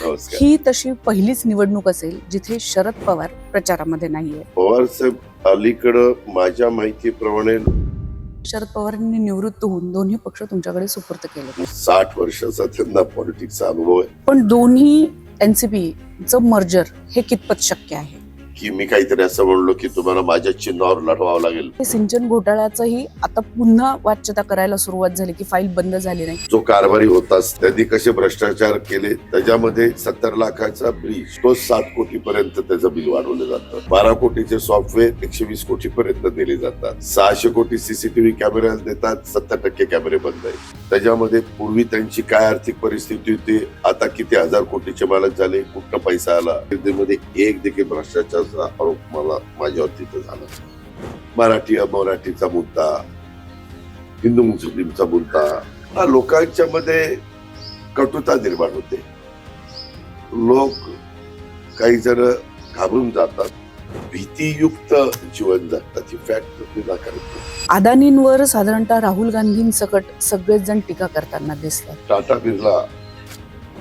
नमस्कार. ही तशी पहिलीच निवडणूक असेल जिथे शरद पवार प्रचारामध्ये नाहीये. पवार साहेब अलीकडं माझ्या माहितीप्रमाणे शरद पवारांनी निवृत्त होऊन दोन्ही पक्ष तुमच्याकडे सुपूर्द केले, 60 वर्षाचा त्यांना पॉलिटिक्सचा अनुभव आहे. पण दोन्ही एनसीपीचं मर्जर हे कितपत शक्य आहे? की मी काहीतरी असं म्हणलो की तुम्हाला माझ्या चिन्हावर लढवावं लागेल. सिंचन घोटाळ्याचंही आता पुन्हा वाच्यता करायला सुरुवात झाली की फाईल बंद झाली नाही. जो कारभारी होताच त्यांनी कसे भ्रष्टाचार केले, त्याच्यामध्ये 70 लाखाचा ब्रिज तो 7 कोटी पर्यंत त्याचं बिल वाढवलं जातं. 12 कोटीचे सॉफ्टवेअर 120 कोटी पर्यंत दिले जातात. 600 कोटी सीसीटीव्ही कॅमेरा देतात, 70% कॅमेरे बंद आहेत. त्याच्यामध्ये पूर्वी त्यांची काय आर्थिक परिस्थिती होती, आता किती हजार कोटीचे मालक झाले, कुठं पैसा आला, मध्ये एक देखील भ्रष्टाचार आरोप मला माझ्यावरती झाला. मराठी अमराठीचा मुद्दा, हिंदू मुस्लिमचा मुद्दा, हा लोकांच्या मध्ये कटुता निर्माण होते. लोक काही जण घाबरून जातात, भीतीयुक्त जीवन जगतात. ही फॅक्ट नाकारत. अदानींवर साधारणतः राहुल गांधींसकट सगळेच जण टीका करताना दिसतात. टाटा बिर्ला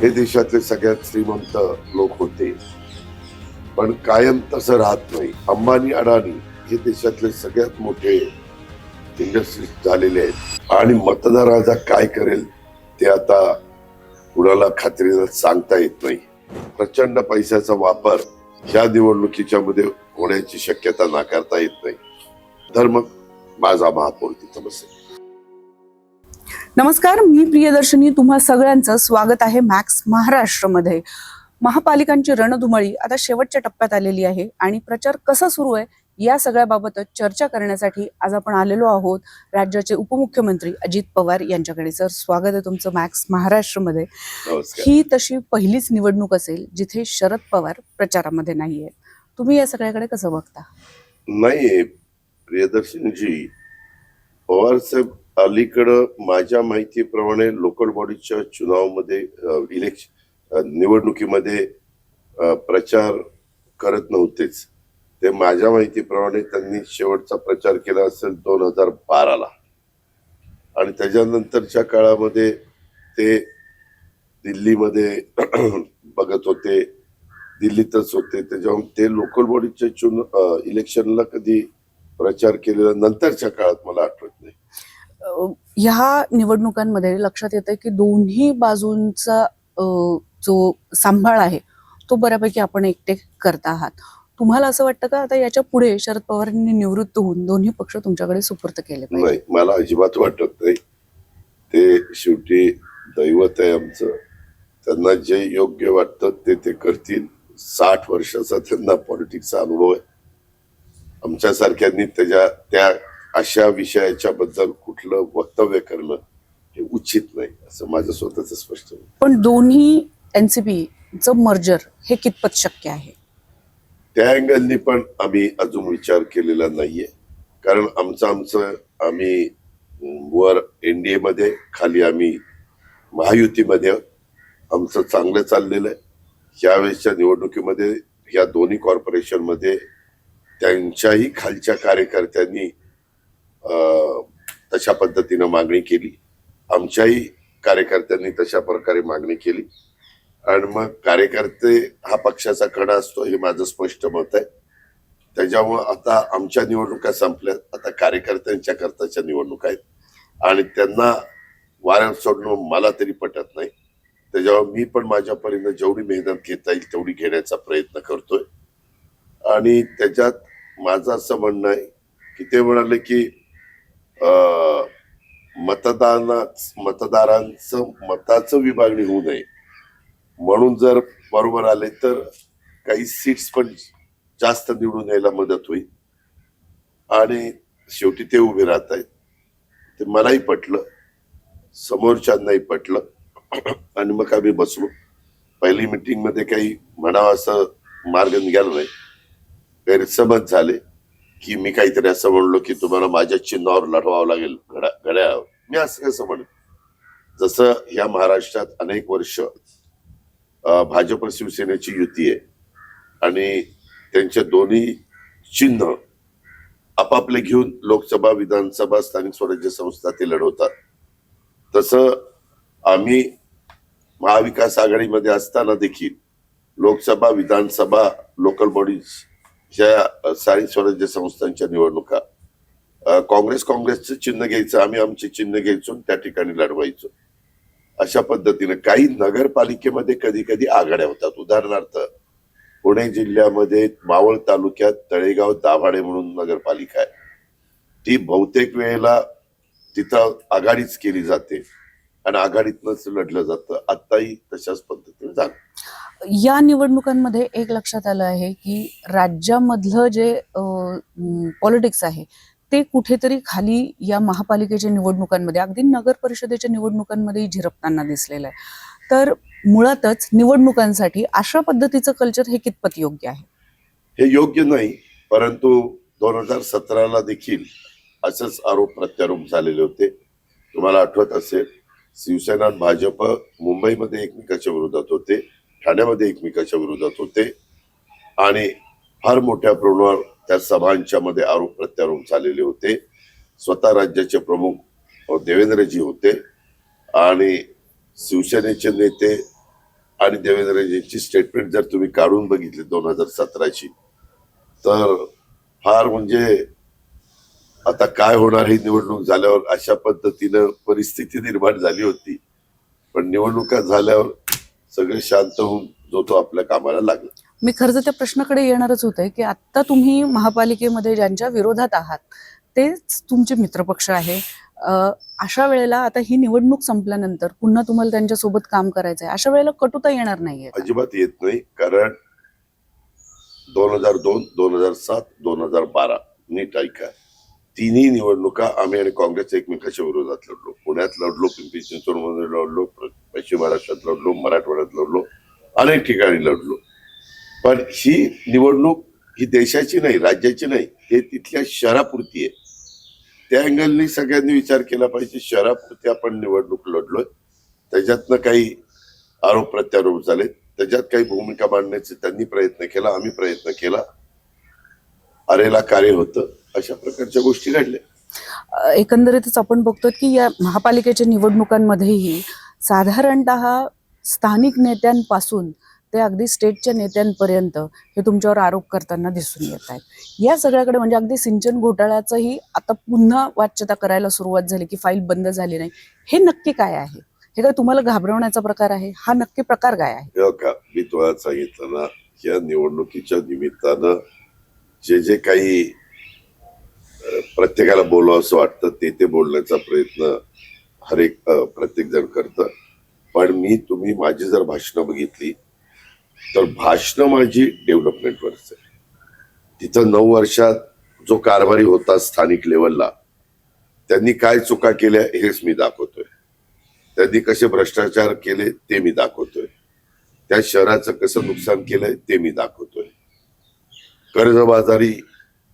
हे देशातले सगळ्यात श्रीमंत लोक होते, पण कायम तसं राहत नाही. अंबानी अडाणी हे देशातले सगळ्यात मोठे इंडस्ट्रीज झालेले आहेत. आणि मतदाराचा काय करेल ते आता कुणाला खात्रीनं सांगता येत नाही. प्रचंड पैशाचा वापर ह्या निवडणुकीच्या मध्ये होण्याची शक्यता नाकारता येत नाही. तर मग माझा महापौर तिथं बसेल. नमस्कार, मी प्रियदर्शनी. तुम्हा सगळ्यांचं स्वागत आहे मॅक्स महाराष्ट्रमध्ये. महापालिकांची रणधुमाळी आता शेवटच्या टप्प्यात आलेली आहे आणि प्रचार कसा सुरू आहे या सगळ्याबाबत चर्चा करण्यासाठी आज आपण आलेलो आहोत राज्याचे उपमुख्यमंत्री अजित पवार यांच्याकडे. सर, स्वागत आहे तुमचं मॅक्स महाराष्ट्रमध्ये. ही तशी पहिलीच निवडणूक असेल जिथे शरद पवार प्रचारामध्ये नाहीये. तुम्ही या सगळ्याकडे कसं बघता? नाही प्रियदर्शनजी, पवार साहेब अलीकडं माझ्या माहितीप्रमाणे लोकल बॉडीच्या चुनावामध्ये निवडणुकीमध्ये प्रचार करत नव्हतेच. ते माझ्या माहितीप्रमाणे त्यांनी शेवटचा प्रचार केला असेल 2012ला, आणि त्याच्यानंतरच्या काळामध्ये ते दिल्लीमध्ये बघत होते, दिल्लीतच होते. त्याच्यामुळे ते लोकल बॉडीच्या इलेक्शनला कधी प्रचार केलेला नंतरच्या काळात मला आठवत नाही. ह्या निवडणुकांमध्ये लक्षात येतं की दोन्ही बाजूंचा जो सांभाळ आहे तो बऱ्यापैकी आपण एकटे करता आहात. तुम्हाला असं वाटतं का आता याच्या पुढे शरद पवारांनी निवृत्त होऊन दोन्ही पक्ष तुमच्याकडे सुपूर्द केले पाहिजे? नाही, मला अजिबात वाटत नाही. ते शेवटी दैवत आहे आमचं. त्यांना जे योग्य वाटतं ते करतील. 60 वर्षाचा त्यांना पॉलिटिक्सचा अनुभव आहे. आमच्यासारख्यांनी त्या अशा विषयाच्या बद्दल कुठलं वक्तव्य करणं हे उचित नाही, असं माझं स्वतःच स्पष्ट आहे. पण दोन्ही एनसीपीचं मर्जर हे कितपत शक्य आहे? त्या अँगलनी पण आम्ही अजून विचार केलेला नाहीये. कारण आम्ही वर एनडीए मध्ये, खाली आम्ही महायुतीमध्ये आमचं चांगलं चाललेलं आहे. यावेळेसच्या निवडणुकीमध्ये या दोन्ही कॉर्पोरेशन मध्ये त्यांच्याही खालच्या कार्यकर्त्यांनी तशा पद्धतीनं मागणी केली, आमच्याही कार्यकर्त्यांनी तशा प्रकारे मागणी केली. आणि मग कार्यकर्ते हा पक्षाचा कणा असतो, हे माझं स्पष्ट मत आहे. त्याच्यामुळं आता आमच्या निवडणुका संपल्यात, आता कार्यकर्त्यांच्या करताच्या निवडणुका आहेत आणि त्यांना वाऱ्यावर सोडणं मला तरी पटत नाही. त्याच्यामुळे मी पण माझ्या परीने जेवढी मेहनत घेता येईल तेवढी घेण्याचा प्रयत्न करतोय. आणि त्याच्यात माझं असं म्हणणं आहे की ते म्हणाले की मतदारांचं मताचं विभागणी होऊ नये म्हणून जर बरोबर आले तर काही सीट्स पण जास्त निवडून यायला मदत होईल. आणि शेवटी ते उभे राहत आहेत, ते मलाही पटलं, समोरच्यांनाही पटलं. आणि मग आम्ही बसलो. पहिली मिटिंग मध्ये काही म्हणावं असं मार्ग निघाला नाही. गैरसमज झाले की मी काहीतरी असं म्हणलो की तुम्हाला माझ्या चिन्हावर लढवावं लागेल, घड्याळावर. मी असं कसं म्हणेन? जसं या महाराष्ट्रात अनेक वर्ष भाजप शिवसेनेची युती आहे आणि त्यांचे दोन्ही चिन्ह आपापले घेऊन लोकसभा, विधानसभा, स्थानिक स्वराज्य संस्था ते लढवतात. तसं आम्ही महाविकास आघाडीमध्ये असताना देखील लोकसभा, विधानसभा, लोकल बॉडीज ह्या स्थानिक स्वराज्य संस्थांच्या निवडणुका काँग्रेसचं चिन्ह घ्यायचं, आम्ही आमचे चिन्ह घ्यायचो आणि त्या ठिकाणी लढवायचो. अशा पद्धतीने काही नगरपालिकेमध्ये कधी कधी आघाड्या होतात. उदाहरणार्थ पुणे जिल्ह्यामध्ये मावळ तालुक्यात तळेगाव दाभाडे म्हणून नगरपालिका आहे. ती बहुतेक वेळेला तिथं आघाडीच केली जाते आणि आघाडीतनंच लढलं जातं. आताही तशाच पद्धतीने झालं. या निवडणुकांमध्ये एक लक्षात आलं आहे की राज्यामधलं जे पॉलिटिक्स आहे ते कुठेतरी खाली या महापालिकेच्या निवडणुकांमध्ये, अगदी नगर परिषदेच्या निवडणुकांमध्ये झिरपताना दिसलेलं आहे. तर मुळातच निवडणुकांसाठी अशा पद्धतीचं कल्चर हे कितपत योग्य आहे? हे योग्य नाही, परंतु 2017ला देखील असंच आरोप प्रत्यारोप झालेले होते. तुम्हाला आठवत असेल, शिवसेना आणि भाजप मुंबईमध्ये एकमेकाच्या विरोधात होते, ठाण्यामध्ये एकमेकाच्या विरोधात होते आणि फार मोठ्या प्रमाणावर त्या सभांच्या मध्ये आरोप प्रत्यारोप झालेले होते. स्वतः राज्याचे प्रमुख देवेंद्रजी होते आणि शिवसेनेचे नेते आणि देवेंद्रजींची स्टेटमेंट जर तुम्ही काढून बघितली 2017ची, तर फार म्हणजे आता काय होणार ही निवडणूक झाल्यावर अशा पद्धतीनं परिस्थिती निर्माण झाली होती. पण निवडणुका झाल्यावर सगळे शांत होऊन जो तो आपल्या कामाला लागला. मी खरं तर त्या प्रश्नाकडे येणारच होते की आता तुम्ही महापालिकेमध्ये ज्यांच्या विरोधात आहात तेच तुमचे मित्रपक्ष आहे. अशा वेळेला आता ही निवडणूक संपल्यानंतर पुन्हा तुम्हाला त्यांच्यासोबत काम करायचं आहे, अशा वेळेला कटुता येणार नाहीये? अजिबात येत नाही, कारण 2002, 2007, 2012 नीट ऐका, तिन्ही निवडणुका आम्ही आणि काँग्रेस एकमेकाच्या विरोधात लढलो. पुण्यात लढलो, पिंपरी चिंचवडमध्ये लढलो, पश्चिम महाराष्ट्रात लढलो, मराठवाड्यात लढलो, अनेक ठिकाणी लढलो. पण ही निवडणूक ही देशाची नाही, राज्याची नाही, हे तिथल्या शहरापुरती आहे. त्या अँगलनी सगळ्यांनी विचार केला पाहिजे. शहरापुरती आपण निवडणूक लढलोय, त्याच्यातनं काही आरोप प्रत्यारोप झाले, त्याच्यात काही भूमिका मांडण्याचे त्यांनी प्रयत्न केला, आम्ही प्रयत्न केला, अरेला कार्य होतं. अशा प्रकारच्या गोष्टी घडल्या. एकंदरीतच आपण बघतो की या महापालिकेच्या निवडणुकांमध्येही साधारणतः स्थानिक नेत्यांपासून ते अगदी स्टेटच्या नेत्यांपर्यंत हे तुमच्यावर आरोप करताना दिसून येत आहेत. या सगळ्याकडे म्हणजे अगदी सिंचन घोटाळ्याचंही आता पुन्हा वाच्यता करायला सुरुवात झाली की फाईल बंद झाली नाही. हे नक्की काय आहे? हे काय तुम्हाला घाबरवण्याचा प्रकार आहे? हा नक्की प्रकार काय आहे? का मी तुम्हाला सांगितलं ना, या निवडणुकीच्या निमित्तानं जे काही प्रत्येकाला बोलावं असं वाटतं ते बोलण्याचा प्रयत्न प्रत्येक जण करतं. पण तुम्ही माझी जर भाषणं बघितली तर भाषणं माझी डेव्हलपमेंटवरच आहे. तिथं 9 वर्षात जो कारभारी होता स्थानिक लेवलला, त्यांनी काय चुका केल्या हेच मी दाखवतोय. त्यांनी कसे भ्रष्टाचार केले ते मी दाखवतोय. त्या शहराचं कसं नुकसान केलंय ते मी दाखवतोय. कर्जबाजारी,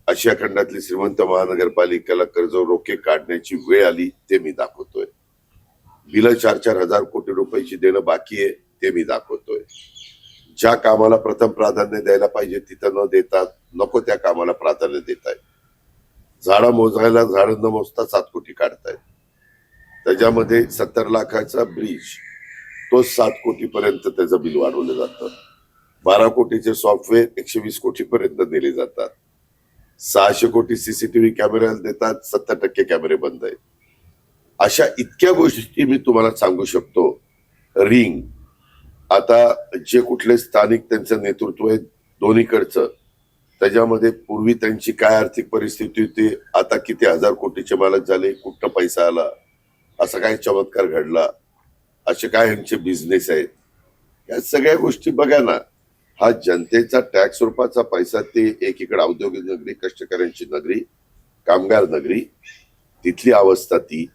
आशिया खंडातली श्रीमंत महानगरपालिकेला कर्ज रोखे काढण्याची वेळ आली ते मी दाखवतोय. बिलं 4-4 हजार कोटी रुपयाची देणं बाकी आहे ते मी दाखवतोय. ज्या कामाला प्रथम प्राधान्य द्यायला पाहिजे तिथं न देता नको त्या कामाला प्राधान्य देत आहेत. झाडं मोजायला झाडं न मोजता 7 कोटी काढतायत. त्याच्यामध्ये 70 लाखाचा ब्रिज तो 7 कोटीपर्यंत त्याचं बिल वाढवलं जातं. 12 कोटीचे सॉफ्टवेअर 120 कोटीपर्यंत दिले जातात. 600 कोटी सीसीटीव्ही कॅमेऱ्याला देतात, 70% कॅमेरे बंद आहेत. अशा इतक्या गोष्टी मी तुम्हाला सांगू शकतो. रिंग, आता जे कुठले स्थानिक त्यांचं नेतृत्व आहे दोन्हीकडचं, त्याच्यामध्ये पूर्वी त्यांची काय आर्थिक परिस्थिती होती, आता किती हजार कोटीचे मालक झाले, कुठं पैसा आला, असा काय चमत्कार घडला, असे काय यांचे बिझनेस आहेत, या सगळ्या गोष्टी बघा ना. हा जनतेचा टॅक्स रूपाचा पैसा, ते एकीकडे औद्योगिक नगरी, कष्टकऱ्यांची नगरी, कामगार नगरी, तिथली अवस्था ती,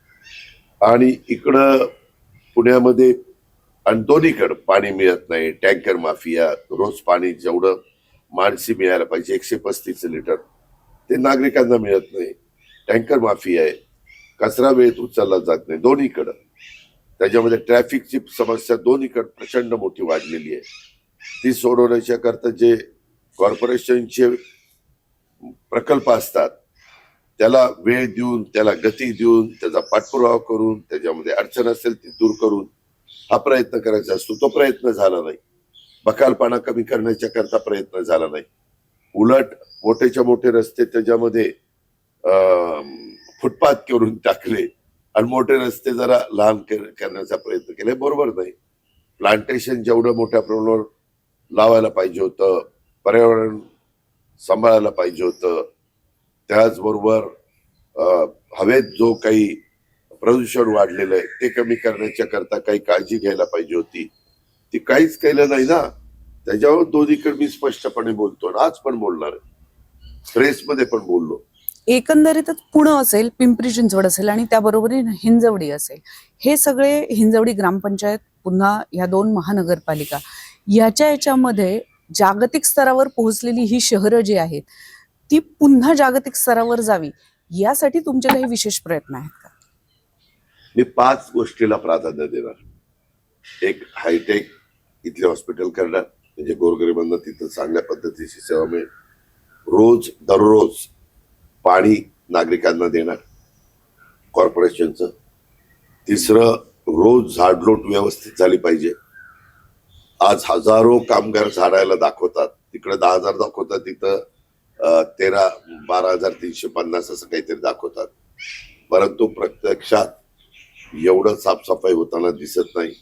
आणि इकडं पुण्यामध्ये आणि दोन्हीकडं पाणी मिळत नाही. टँकर माफिया, रोज पाणी जेवढं माणसी मिळायला पाहिजे 135 लिटर ते नागरिकांना मिळत नाही. टँकर माफिया आहे, कचरा वेळेत उचलला जात नाही दोन्हीकडं. त्याच्यामध्ये ट्रॅफिकची समस्या दोन्हीकडे प्रचंड मोठी वाढलेली आहे. ती सोडवण्याच्या करता जे कॉर्पोरेशनचे प्रकल्प असतात त्याला वेळ देऊन, त्याला गती देऊन, त्याचा पाठपुरावा करून, त्याच्यामध्ये अडचण असेल ती दूर करून हा प्रयत्न करायचा असतो, तो प्रयत्न झाला नाही. बकालपणा कमी करण्याच्या करता प्रयत्न झाला नाही. उलट मोठेच्या मोठे रस्ते त्याच्यामध्ये फुटपाथ करून टाकले आणि मोठे रस्ते जरा लहान करण्याचा प्रयत्न केला. बरोबर नाही. प्लांटेशन जेवढं मोठ्या प्रमाणावर लावायला पाहिजे होतं, पर्यावरण सांभाळायला पाहिजे होतं, त्याचबरोबर हवेत जो काही प्रदूषण वाढलेलं आहे ते कमी करण्याच्या करता काही काळजी घ्यायला पाहिजे होती, ती काहीच केलं नाही ना. त्याच्यावर दोन्हीकडे मी स्पष्टपणे बोलतो, आज पण बोलणार आहे, प्रेसमध्ये पण बोललो. एकंदरीतच पुणे असेल, पिंपरी चिंचवड असेल आणि त्याबरोबरीने हिंजवडी असेल, हे सगळे हिंजवडी ग्रामपंचायत, पुन्हा ह्या 2 महानगरपालिका, याच्यामध्ये जागतिक स्तरावर पोहोचलेली ही शहरं जी आहेत ती पुन्हा जागतिक स्तरावर जावी यासाठी तुमचे काही विशेष प्रयत्न आहेत का? मी 5 गोष्टीला प्राधान्य देणार. एक, हायटेक इथले हॉस्पिटल करणार, म्हणजे गोरगरिबांना तिथं चांगल्या पद्धतीची सेवा मिळेल. दररोज पाणी नागरिकांना देणार कॉर्पोरेशनचं. तिसरं, रोज झाडलोट व्यवस्थित झाली पाहिजे. आज हजारो कामगार झाडायला दाखवतात, तिकडे 10,000 दाखवतात, तिथं 12,350 असं काहीतरी दाखवतात, परंतु प्रत्यक्षात एवढं साफसफाई होताना दिसत नाही.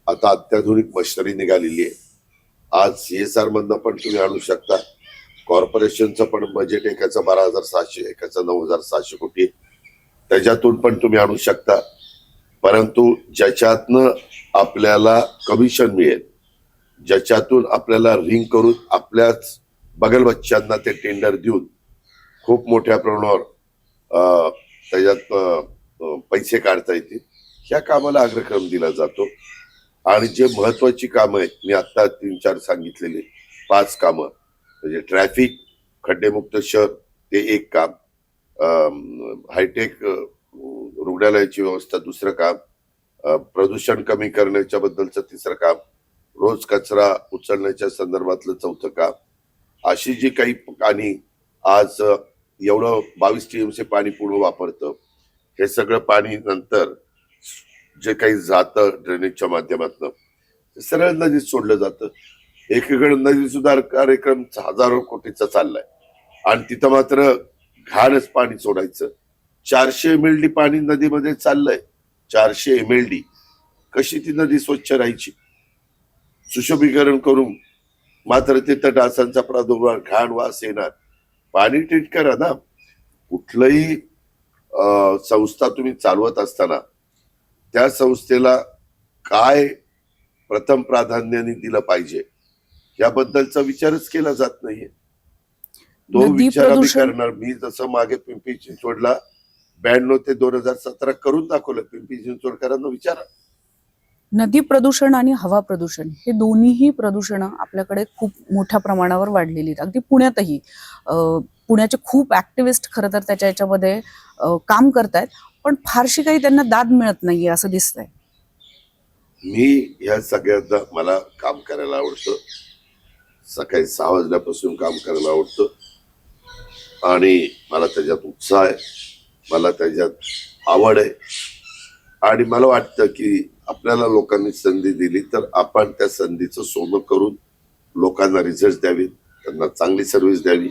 आता अत्याधुनिक मशिनरी निघालेली आहे. आज CSR मधनं पण तुम्ही आणू शकता. कॉर्पोरेशनचं पण बजेट एकाचं 12,700, एकाचं 9,700 कोटी, त्याच्यातून पण तुम्ही आणू शकता. परंतु ज्याच्यातनं आपल्याला कमिशन मिळेल, ज्याच्यातून आपल्याला रिंग करून आपल्याच बगल बच्च्यांना ते टेंडर देऊन खूप मोठ्या प्रमाणावर त्याच्यात पैसे काढता येतील, ह्या कामाला अग्रक्रम दिला जातो. आणि जे महत्वाची कामं आहेत, मी आता 3-4 सांगितलेले 5 कामं, म्हणजे ट्रॅफिक, खड्डेमुक्त शहर ते एक काम, हायटेक रुग्णालयाची व्यवस्था दुसरं काम, प्रदूषण कमी करण्याच्या बद्दलचं तिसरं काम, रोज कचरा उचलण्याच्या संदर्भातलं चौथं काम, अशी जी काही, आणि आज एवढं 22 TMC पाणी पुढे वापरतं, हे सगळं पाणी नंतर जे काही जातं ड्रेनेजच्या माध्यमातून सरळ नदीत सोडलं जातं. एकीकडे नदी सुधार कार्यक्रम हजारो कोटीचा चाललाय आणि तिथं मात्र घाणच पाणी सोडायचं. 400 MLD पाणी नदीमध्ये चाललंय. 400 MLD. कशी ती नदी स्वच्छ राहायची? सुशोभीकरण करून मात्र तिथं डासांचा प्रादुर्भाव, घाण वास येणार. पाणी ट्रीट करा ना. कुठलंही संस्था तुम्ही चालवत असताना त्या संस्थेला काय प्रथम प्राधान्याने दिलं पाहिजे याबद्दलचा विचारच केला जात नाहीये. तो विचार आम्ही करणार. मी जसं मागे पिंपरी चिंचवडला 92 ते 2017 करून दाखवलं. पिंपरी चिंचवडकरांना विचारा. नदी प्रदूषण आणि हवा प्रदूषण हे दोन्हीही प्रदूषण आपल्याकडे खूप मोठ्या प्रमाणावर वाढलेली आहेत. अगदी पुण्यातही पुण्याचे खूप ऍक्टिव्हिस्ट खरं तर त्याच्या याच्यामध्ये काम करतायत, पण फारशी काही त्यांना दाद मिळत नाहीये असं दिसतंय. मी या सगळ्यांना, मला काम करायला आवडतं. सकाळी 6 वाजल्यापासून काम करायला आवडतं आणि मला त्याच्यात उत्साह आहे, मला त्याच्यात आवड आहे. आणि मला वाटतं की आपल्याला लोकांनी संधी दिली तर आपण त्या संधीचं सोनं करून लोकांना रिझल्ट द्यावी, त्यांना चांगली सर्व्हिस द्यावी.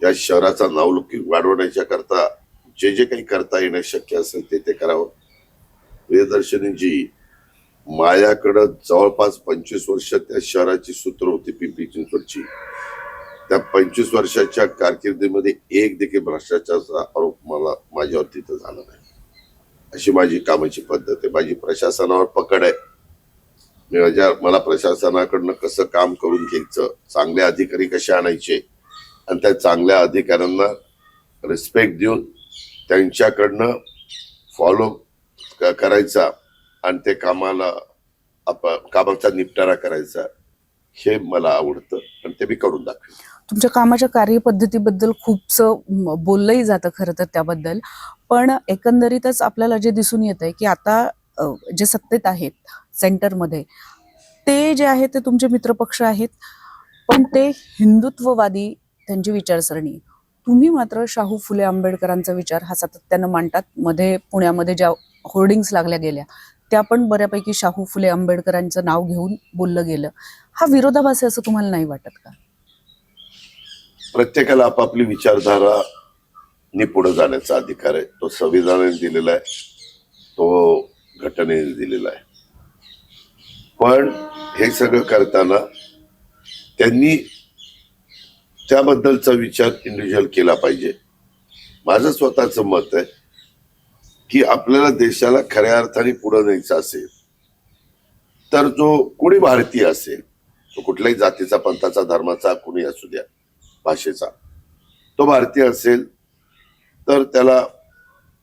या शहराचा नावलौकिक वाढवण्याच्या करता जे जे काही करता येणं शक्य असेल ते करावं. प्रियदर्शनीजी, माझ्याकडं जवळपास 25 वर्ष त्या शहराची सूत्र होती पिंपरी चिंचवडची. त्या 25 वर्षाच्या कारकिर्दीमध्ये एक देखील भ्रष्टाचाराचा आरोप माझ्यावर तिथं झाला नाही. अशी माझी कामाची पद्धत आहे. माझी प्रशासनावर पकड आहे. मला प्रशासनाकडनं कसं काम करून घ्यायचं, चांगले अधिकारी कसे आणायचे आणि त्या चांगल्या अधिकाऱ्यांना रिस्पेक्ट देऊन त्यांच्याकडनं फॉलो करायचा आणि ते कामाचा निपटारा करायचा, हे मला आवडतं आणि ते मी करून दाखवेन. तुमच्या कामाच्या कार्यपद्धतीबद्दल खूपसं बोललंही जातं खरं तर त्याबद्दल, पण एकंदरीतच आपल्याला जे दिसून येत आहे की आता जे सत्तेत आहेत सेंटरमध्ये, ते जे आहे ते तुमचे मित्रपक्ष आहेत, पण ते हिंदुत्ववादी त्यांची विचारसरणी. तुम्ही मात्र शाहू फुले आंबेडकरांचा विचार हा सातत्यानं मांडतात. मध्ये पुण्यामध्ये ज्या होर्डिंग्स लागल्या गेल्या त्या पण बऱ्यापैकी शाहू फुले आंबेडकरांचं नाव घेऊन बोललं गेलं. हा विरोधाभास आहे असं तुम्हाला नाही वाटत का? प्रत्येकाला आपापली विचारधारा ने पुढे जाण्याचा अधिकार आहे. तो संविधानाने दिलेला आहे, तो घटनेने दिलेला आहे. पण हे सगळं करताना त्यांनी त्याबद्दलचा विचार इंडिव्हिज्युअल केला पाहिजे. माझं स्वतःचं मत आहे की आपल्याला देशाला खऱ्या अर्थाने पुढे न्यायचं असेल तर जो कोणी भारतीय असेल, तो कुठल्याही जातीचा, पंथाचा, धर्माचा, कोणी असू द्या, भाषेचा, तो भारतीय असेल तर त्याला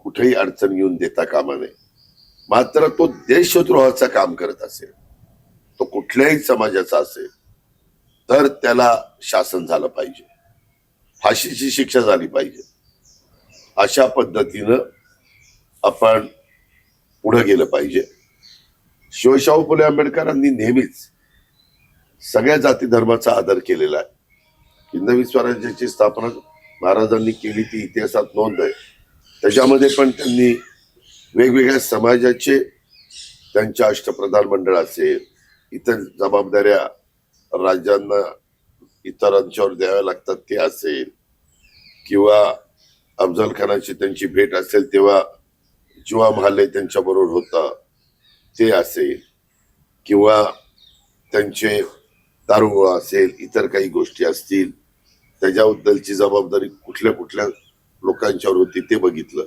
कुठेही अडचण येऊन देता कामा नये. मात्र तो देशद्रोहाचं काम करत असेल, तो कुठल्याही समाजाचा असेल, तर त्याला शासन झालं पाहिजे, फाशीची शिक्षा झाली पाहिजे. अशा पद्धतीनं आपण पुढे गेलं पाहिजे. शिवशाहू फुले आंबेडकरांनी नेहमीच सगळ्या जाती धर्माचा आदर केलेला आहे. हिंदवी स्वराज्याची स्थापना महाराजांनी केली ती इतिहासात नोंद आहे. त्याच्यामध्ये पण त्यांनी वेगवेगळ्या समाजाचे, त्यांच्या अष्टप्रधान मंडळ असेल, इतर जबाबदाऱ्या राज्यांना इतरांच्यावर द्याव्या लागतात ते असेल, किंवा अफजल खानाची त्यांची भेट असेल तेव्हा जीवा महाले त्यांच्या बरोबर होता ते असेल, किंवा त्यांचे दारुगोळा असेल, इतर काही गोष्टी असतील, त्याच्याबद्दलची जबाबदारी कुठल्या कुठल्या लोकांच्यावर होती ते बघितलं.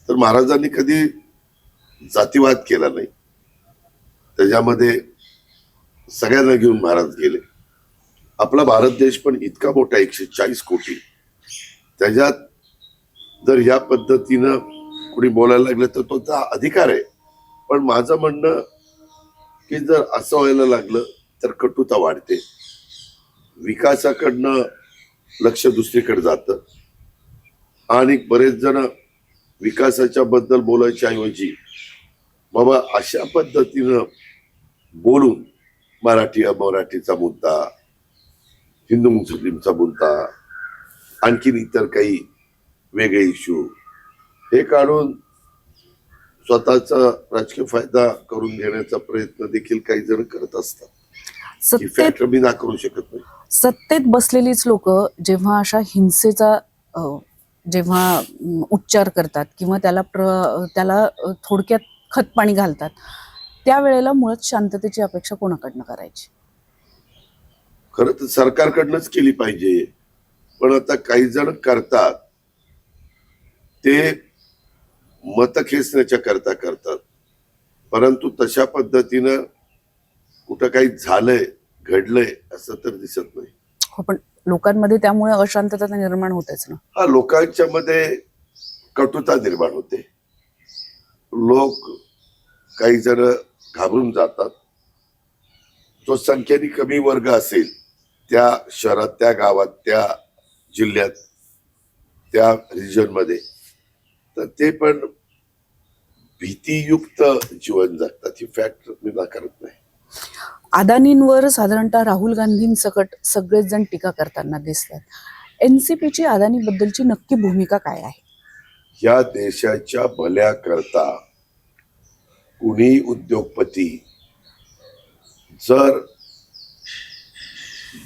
तर महाराजांनी कधी जातीवाद केला नाही. त्याच्यामध्ये सगळ्यांना घेऊन महाराज गेले. आपला भारत देश पण इतका मोठा, 140 कोटी, त्याच्यात जर या पद्धतीनं कुणी बोलायला लागलं तर तो त्याचा अधिकार आहे. पण माझं म्हणणं की जर असं व्हायला लागलं तर कटुता वाढते, विकासाकडनं लक्ष दुसरीकडे जातं, आणि बरेच जण विकासाच्या बद्दल बोलायच्या ऐवजी बाबा अशा पद्धतीनं बोलून मराठी अमराठीचा मुद्दा, हिंदू मुस्लिमचा मुद्दा, आणखीन इतर काही वेगळे इश्यू हे काढून स्वतःचा राजकीय फायदा करून घेण्याचा प्रयत्न देखील काही जण करत असतात. ही फॅक्ट मी नाकारू शकत नाही. सत्तेत बसलेलीच लोक जेव्हा अशा हिंसेचा जेव्हा उच्चार करतात किंवा त्याला थोडक्यात खतपाणी घालतात, त्यावेळेला मुळात शांततेची अपेक्षा कोणाकडनं करायची? खरं तर सरकारकडनंच केली पाहिजे. पण आता काही जण करतात ते मत खेचण्याच्या करता करतात, परंतु तशा पद्धतीनं कुठं काही झालंय, घडलंय असं तर दिसत नाही. हो, पण लोकांमध्ये त्यामुळे अशांतता निर्माण होतेच ना. हा, लोकांच्या मध्ये कटुता निर्माण होते. लोक काही जण घाबरून जातात. जो संख्येने कमी वर्ग असेल त्या शहरात, त्या गावात, त्या जिल्ह्यात, त्या रिजन मध्ये, तर ते पण भीतीयुक्त जीवन जगतात. ही फॅक्ट मी नाकारत नाही. अदानींवर साधारणतः राहुल गांधींसकट सगळेच जण टीका करताना दिसतात. एनसीपीची अदानीबद्दलची नक्की भूमिका काय आहे? या देशाच्या भल्याकरता कुणी उद्योगपती जर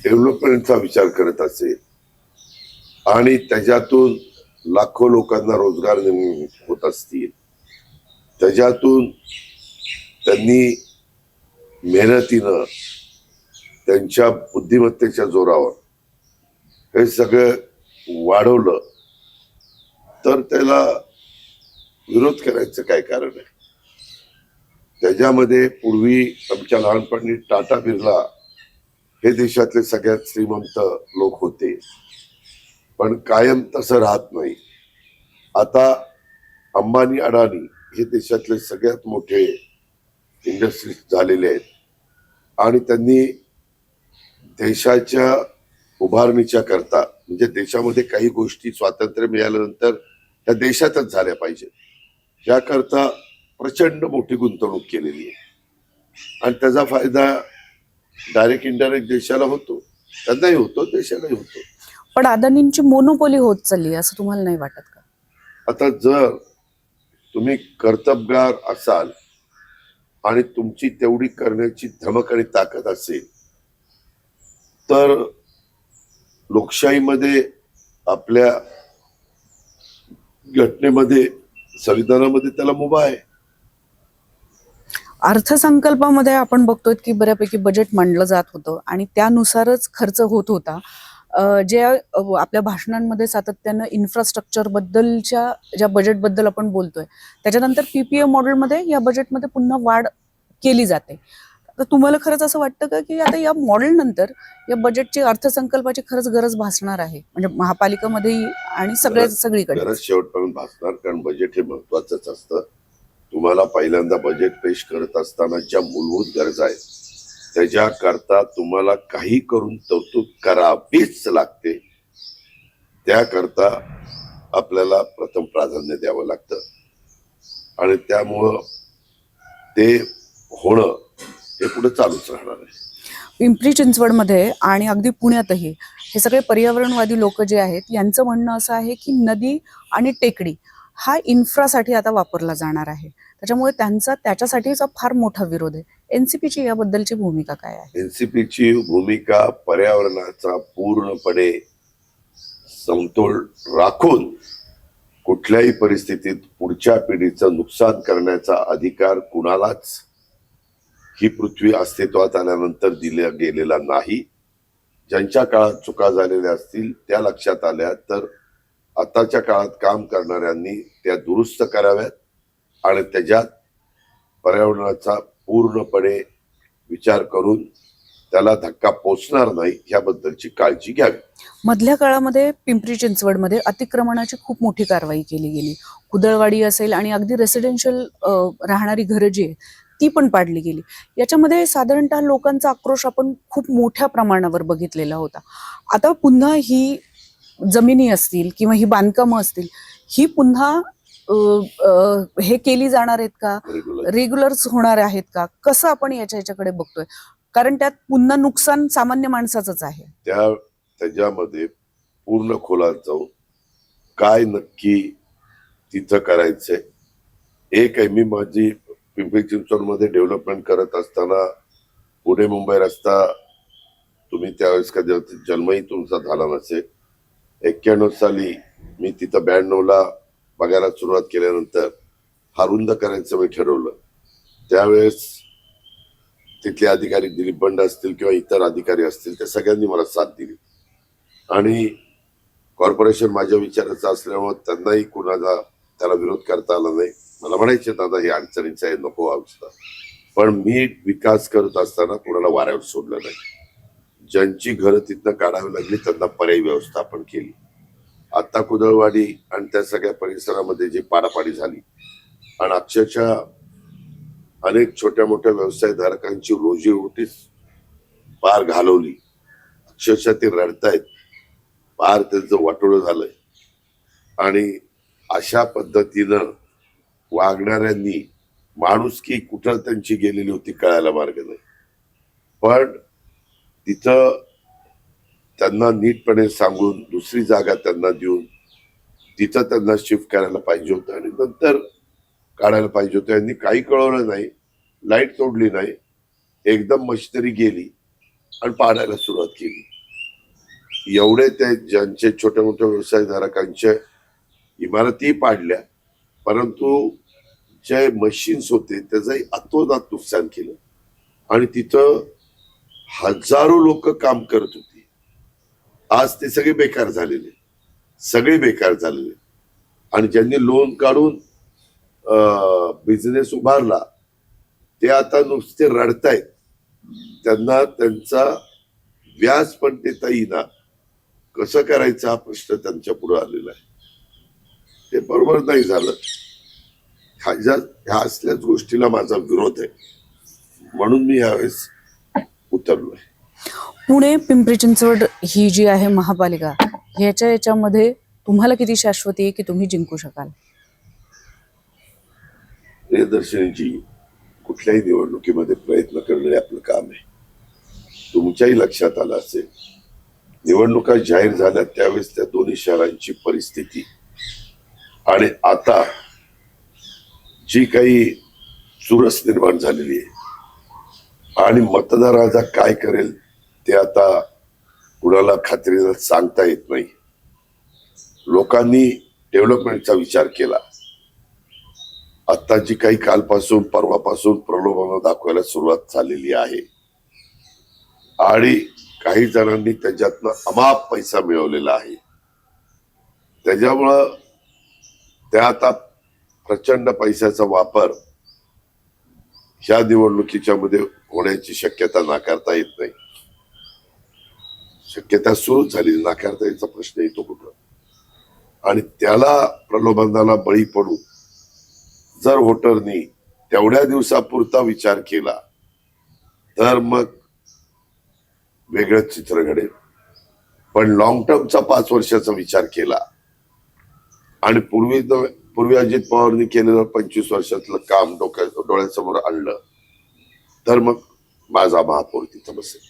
डेव्हलपमेंटचा विचार करत असेल आणि त्याच्यातून लाखो लोकांना रोजगार निर्मिती होत असतील, त्याच्यातून त्यांनी मेहनतीनं, त्यांच्या बुद्धिमत्तेच्या जोरावर हे सगळं वाढवलं, तर त्याला विरोध करायचं काय कारण आहे? त्याच्यामध्ये पूर्वी आमच्या लहानपणी टाटा बिर्ला हे देशातले सगळ्यात श्रीमंत लोक होते, पण कायम तसं राहत नाही. आता अंबानी, अडाणी हे देशातले सगळ्यात मोठे इंडस्ट्रीज झालेले आहेत, आणि त्यांनी देशाच्या उभारणीच्या करता, म्हणजे देशामध्ये काही गोष्टी स्वातंत्र्य मिळाल्यानंतर त्या देशातच झाल्या पाहिजे, याकरता प्रचंड मोठी गुंतवणूक केलेली आहे. आणि त्याचा फायदा डायरेक्ट इनडायरेक्ट देशाला होतो, त्यांनाही होतो, देशालाही होतो. पण अदानींची मोनोपोली होत चालली असं तुम्हाला नाही वाटत का? आता जर तुम्ही कर्तबगार असाल आणि तुमची तेवढी करण्याची धमक आणि ताकद असेल तर लोकशाहीमध्ये, आपल्या घटनेमध्ये, संविधानामध्ये त्याला मुभा आहे. अर्थसंकल्पामध्ये आपण बघतोय की बऱ्यापैकी बजेट मांडलं जात होतं आणि त्यानुसारच खर्च होत होता. आपल्या भाषणांमध्ये सातत्यानं इन्फ्रास्ट्रक्चर बद्दलच्या ज्या बजेटबद्दल आपण बोलतोय, त्याच्यानंतर पीपीए मॉडेलमध्ये या बजेटमध्ये पुन्हा वाढ केली जाते. तर तुम्हाला खरंच असं वाटतं का की आता या मॉडेल नंतर या बजेटची, अर्थसंकल्पाची खरंच गरज भासणार आहे, म्हणजे महापालिकेमध्येही आणि सगळीकडे? गरज शेवटपर्यंत भासणार, कारण बजेट हे महत्वाचंच असतं. तुम्हाला पहिल्यांदा बजेट पेश करत असताना ज्या मूलभूत गरजा आहेत त्याच्याकरता तुम्हाला काही करून तरतूद करावीच लागते. त्याकरता आपल्याला प्रथम प्राधान्य द्यावं लागतं आणि त्यामुळं ते होणं हे पुढे चालूच राहणार आहे. पिंपरी चिंचवडमध्ये आणि अगदी पुण्यातही हे सगळे पर्यावरणवादी लोक जे आहेत यांचं म्हणणं असं आहे की नदी आणि टेकडी हा इन्फ्रासाठी आता वापरला जाणार आहे, त्याच्यामुळे त्याच्यासाठीचा फार मोठा विरोध आहे. एनसीपीची याबद्दलची भूमिका काय आहे? एनसीपीची भूमिका पर्यावरणाचा पूर्णपणे समतोल राखून कुठल्याही परिस्थितीत पुढच्या पिढीचं नुकसान करण्याचा अधिकार कुणालाच ही पृथ्वी अस्तित्वात आल्यानंतर दिला गेलेला नाही. ज्यांच्या काळात चुका झालेल्या असतील त्या लक्षात आल्या तर आताच्या काळात काम करणाऱ्यांनी त्या दुरुस्त कराव्यात आणि त्याच्यात पर्यावरणाचा पूर्णपणे विचार करून त्याला धक्का पोचणार नाही याबद्दलची काळजी घ्यावी. मधल्या काळामध्ये पिंपरी चिंचवडमध्ये अतिक्रमणाची खूप मोठी कारवाई केली गेली. कुदळवाडी असेल आणि अगदी रेसिडेन्शियल राहणारी घरं जी आहे ती पण पाडली गेली. याच्यामध्ये साधारणतः लोकांचा आक्रोश आपण खूप मोठ्या प्रमाणावर बघितलेला होता. आता पुन्हा ही जमिनी असतील किंवा ही बांधकामं असतील, ही पुन्हा हे केली जाणार आहेत का, रेग्युलर्स होणार आहेत का, कसं आपण याच्याकडे बघतोय? कारण त्यात पुन्हा नुकसान सामान्य माणसाचंच आहे. त्याच्यामध्ये पूर्ण खोलात जाऊन काय नक्की तिथं करायचंय. एक आहे, मी माझी पिंपरी चिंचवडमध्ये डेव्हलपमेंट करत असताना पुणे मुंबई रस्ता, तुम्ही त्यावेळेस कधी जन्मही तुमचा झाला नसेल, 91 साली मी तिथं 92ला बघायला सुरुवात केल्यानंतर हा रुंद करायचं मी ठरवलं. त्यावेळेस तिथले अधिकारी दिलीप बंड असतील किंवा इतर अधिकारी असतील त्या सगळ्यांनी मला साथ दिली आणि कॉर्पोरेशन माझ्या विचाराचं असल्यामुळे त्यांनाही कुणाला त्याला विरोध करता आला नाही. मला म्हणायचे दादा हे अडचणीचं आहे, नको अवस्था, पण मी विकास करत असताना कुणाला वाऱ्यावर सोडलं नाही. ज्यांची घरं तिथनं काढावी लागली त्यांना पर्यायी व्यवस्थापन केली. आता कुदळवाडी आणि त्या सगळ्या परिसरामध्ये जी पाडापाडी झाली आणि अक्षरशः अनेक छोट्या मोठ्या व्यवसायधारकांची रोजीरोटीच पार घालवली, अक्षरशः ते रडतायत, पार त्यांचं वाटोळं झालंय. आणि अशा पद्धतीनं वागणाऱ्यांनी माणुसकी कुठं त्यांची गेलेली होती कळायला मार्ग नाही. पण तिथं त्यांना नीटपणे सांगून दुसरी जागा त्यांना देऊन तिथं त्यांना शिफ्ट करायला पाहिजे होतं आणि नंतर काढायला पाहिजे होतं. यांनी काही कळवलं नाही, लाईट तोडली नाही, एकदम मशिनरी गेली आणि पाडायला सुरुवात केली. एवढे ते ज्यांचे छोट्या मोठ्या व्यवसायधारकांच्या इमारती पाडल्या, परंतु जे मशीन्स होते त्याचंही अतोनात नुकसान केलं आणि तिथं हजारो लोक काम करत होती. आज ते सगळे बेकार झालेले आणि ज्यांनी लोन काढून बिझनेस उभारला ते आता नुसते रडतायत. त्यांना त्यांचा व्याज पण देता येईना. कसं करायचं हा प्रश्न त्यांच्या पुढे आलेला आहे. ते बरोबर नाही झालं. ह्या असल्याच गोष्टीला माझा विरोध आहे, म्हणून मी यावेळेस उतरलोय. पुणे पिंपरी चिंचवड ही जी आहे महापालिका, याच्यामध्ये तुम्हाला किती शाश्वती आहे की तुम्ही जिंकू शकाल? प्रियदर्शनीजी, कुठल्याही निवडणुकीमध्ये प्रयत्न करणे आपलं काम आहे. तुमच्याही लक्षात आलं असेल, निवडणुका जाहीर झाल्या त्यावेळेस त्या दोन्ही शहरांची परिस्थिती आणि आता जी काही चुरस निर्माण झालेली आहे आणि मतदार आता काय करेल ते आता कुणाला खात्रीनं सांगता येत नाही. लोकांनी डेव्हलपमेंटचा विचार केला. आता जी काही कालपासून परवापासून प्रलोभन दाखवायला सुरुवात झालेली आहे आणि काही जणांनी त्याच्यातनं अमाप पैसा मिळवलेला आहे. त्याच्यामुळं त्या आता प्रचंड पैशाचा वापर ह्या निवडणुकीच्या मध्ये होण्याची शक्यता नाकारता येत नाही. शक्यता सुरू झाली, नाकारता यायचा प्रश्न येतो कुठं. आणि त्याला प्रलोभनाला बळी पडू जर व्होटरनी तेवढ्या दिवसापुरता विचार केला तर मग वेगळंच चित्र घडेल. पण लॉंग टर्मचा 5 वर्षाचा विचार केला आणि पूर्वी अजित पवारनी केलेलं 25 वर्षातलं काम डोळ्यासमोर आणलं तर मग माझा महापौर तिथं बसेल.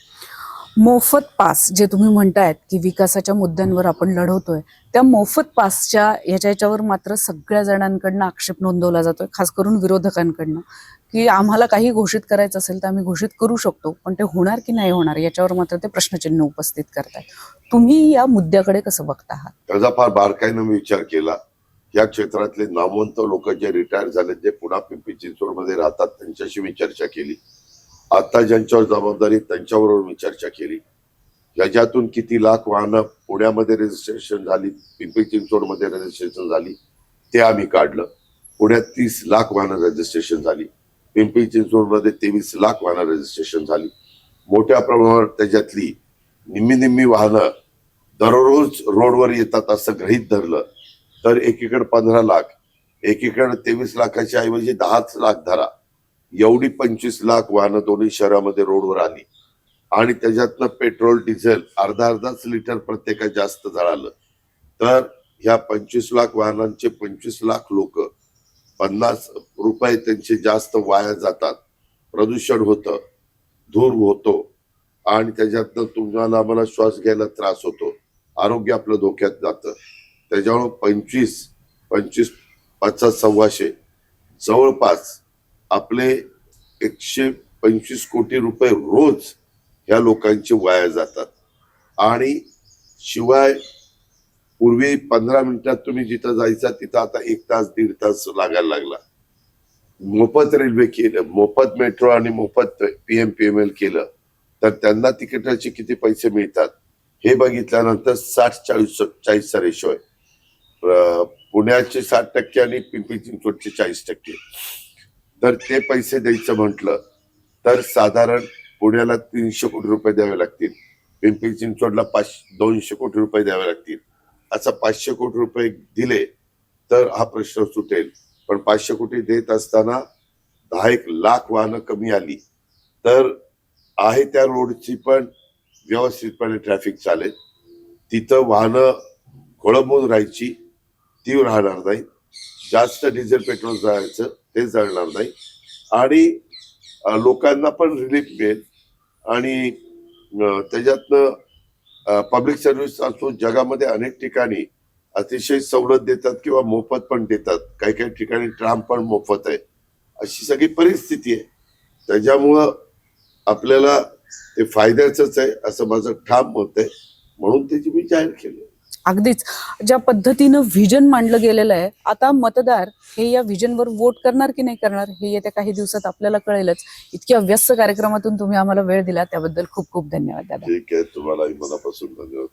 मोफत पास जे तुम्ही म्हणतायत की विकासाच्या मुद्द्यांवर आपण लढवतोय, त्या मोफत पासच्या याच्यावर मात्र सगळ्या जणांकडनं आक्षेप नोंदवला जातोय, खास करून विरोधकांकडनं, की आम्हाला काही घोषित करायचं असेल तर आम्ही घोषित करू शकतो, पण ते होणार की नाही होणार याच्यावर मात्र ते प्रश्नचिन्ह उपस्थित करतायत. तुम्ही या मुद्द्याकडे कसं बघता आहात? त्याचा फार बारकाईनं मी विचार केला. या क्षेत्रातले नामवंत लोक जे रिटायर झाले, जे पुन्हा पिंपरी चिंचवडमध्ये राहतात, त्यांच्याशी मी चर्चा केली. आता ज्यांच्यावर जबाबदारी त्यांच्याबरोबर मी चर्चा केली. याच्यातून किती लाख वाहनं पुण्यामध्ये रजिस्ट्रेशन झाली, पिंपरी चिंचवडमध्ये रजिस्ट्रेशन झाली ते आम्ही काढलं. पुण्यात 30 लाख वाहनं रजिस्ट्रेशन झाली, पिंपरी चिंचवडमध्ये 23 लाख वाहनं रजिस्ट्रेशन झाली. मोठ्या प्रमाणावर त्याच्यातली निम्मी वाहनं दररोज रोडवर येतात असं गृहीत धरलं तर एकीकडे 15 लाख, एकीकडे 23 लाखाच्या ऐवजी 10 लाख धरा, एवढी 25 लाख वाहनं दोन्ही शहरामध्ये रोडवर आली. आणि त्याच्यातनं पेट्रोल डिझेल अर्धाच लिटर प्रत्येका जास्त जळालं तर ह्या 25 लाख वाहनांचे 25 लाख लोक 50 रुपये त्यांचे जास्त वाया जातात, प्रदूषण होतं, धूर होतो आणि त्याच्यातनं तुम्हाला आम्हाला श्वास घ्यायला त्रास होतो, आरोग्य आपलं धोक्यात जातं. त्याच्यामुळे 25 5 125 जवळपास आपले 125 कोटी रुपये रोज ह्या लोकांचे वाया जातात. आणि शिवाय पूर्वी 15 मिनिटात तुम्ही जिथं जायचा तिथं आता 1 तास 1.5 तास लागायला लागला. मोफत रेल्वे केलं, मोफत मेट्रो आणि मोफत PMPML केलं तर त्यांना तिकिटाचे किती पैसे मिळतात हे बघितल्यानंतर 60-40चा रेशो आहे. पुण्याचे 60% आणि पिंपरी चिंचवडचे 40%. तर ते पैसे द्यायचं म्हटलं तर साधारण पुण्याला 300 कोटी रुपये द्यावे लागतील, पिंपरी चिंचवडला 200 कोटी रुपये द्यावे लागतील. असं 500 कोटी रुपये दिले तर हा प्रश्न सुटेल. पण 500 कोटी देत असताना 10 लाख वाहनं कमी आली तर आहे त्या रोडची पण व्यवस्थितपणे ट्रॅफिक चालेल, तिथं वाहनं खोळंबून राहायची ती राहणार नाही, जास्त डिझेल पेट्रोल जळायचं ते जळणार नाही आणि लोकांना पण रिलीफ मिळेल. आणि त्याच्यातनं पब्लिक सर्व्हिस असो, जगामध्ये अनेक ठिकाणी अतिशय सवलत देतात किंवा मोफत पण देतात, काही काही ठिकाणी ट्राम पण मोफत आहे, अशी सगळी परिस्थिती आहे. त्याच्यामुळं आपल्याला ते फायद्याचंच आहे असं माझं ठाम मत आहे, म्हणून त्याची मी जाहीर केली. अगदीच ज्या पद्धतीनं व्हिजन मांडलं गेलेलं आहे, आता मतदार हे या व्हिजनवर वोट करणार की नाही करणार हे येत्या काही दिवसात आपल्याला कळेलच. इतक्या व्यस्त कार्यक्रमातून तुम्ही आम्हाला वेळ दिला त्याबद्दल खूप खूप धन्यवाद दादा. ठीक आहे, तुम्हालाही मनापासून धन्यवाद.